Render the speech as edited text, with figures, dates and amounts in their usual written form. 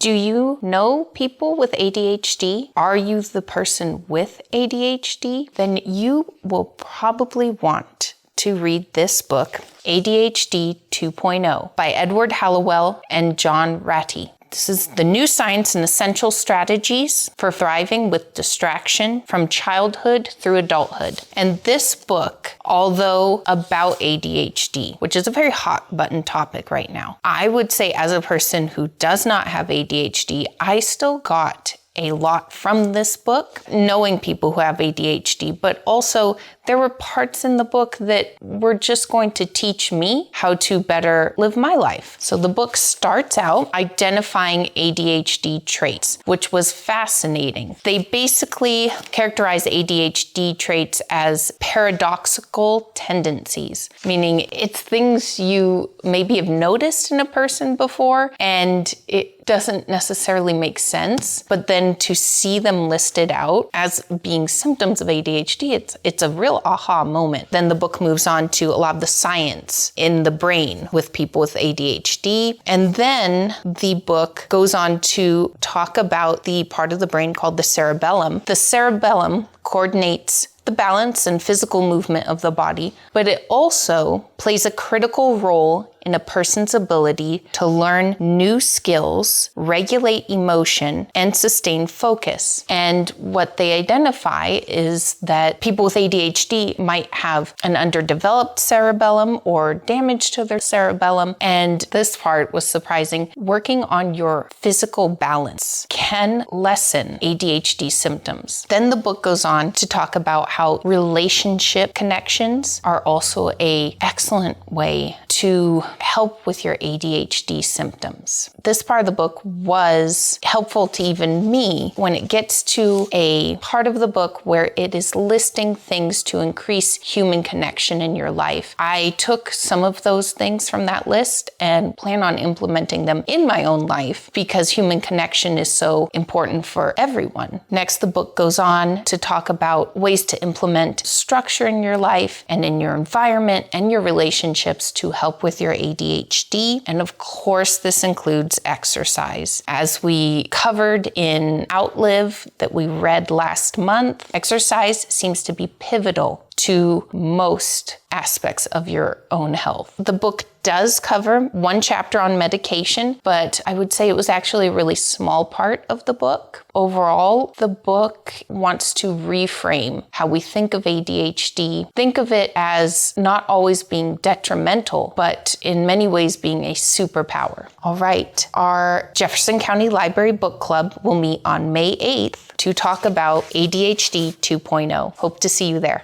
Do you know people with ADHD? Are you the person with ADHD? Then you will probably want to read this book, ADHD 2.0 by Edward Hallowell and John Ratey. This is the new science and essential strategies for thriving with distraction from childhood through adulthood. And this book, although about ADHD, which is a very hot button topic right now, I would say as a person who does not have ADHD, I still got a lot from this book, knowing people who have ADHD, but also there were parts in the book that were just going to teach me how to better live my life. So the book starts out identifying ADHD traits, which was fascinating. They basically characterize ADHD traits as paradoxical tendencies, meaning it's things you maybe have noticed in a person before and it doesn't necessarily make sense, but then to see them listed out as being symptoms of ADHD, it's a real aha moment. Then the book moves on to a lot of the science in the brain with people with ADHD. And then the book goes on to talk about the part of the brain called the cerebellum. The cerebellum coordinates the balance and physical movement of the body, but it also plays a critical role in a person's ability to learn new skills, regulate emotion, and sustain focus. And what they identify is that people with ADHD might have an underdeveloped cerebellum or damage to their cerebellum. And this part was surprising. Working on your physical balance can lessen ADHD symptoms. Then the book goes on to talk about how relationship connections are also an excellent way to help with your ADHD symptoms. This part of the book was helpful to even me when it gets to a part of the book where it is listing things to increase human connection in your life. I took some of those things from that list and plan on implementing them in my own life because human connection is so important for everyone. Next, the book goes on to talk about ways to implement structure in your life and in your environment and your relationships to help with your ADHD. And of course, this includes exercise. As we covered in Outlive that we read last month, exercise seems to be pivotal to most aspects of your own health. The book does cover one chapter on medication, but I would say it was actually a really small part of the book. Overall, the book wants to reframe how we think of ADHD. Think of it as not always being detrimental, but in many ways being a superpower. All right, our Jefferson County Library Book Club will meet on May 8th to talk about ADHD 2.0. Hope to see you there.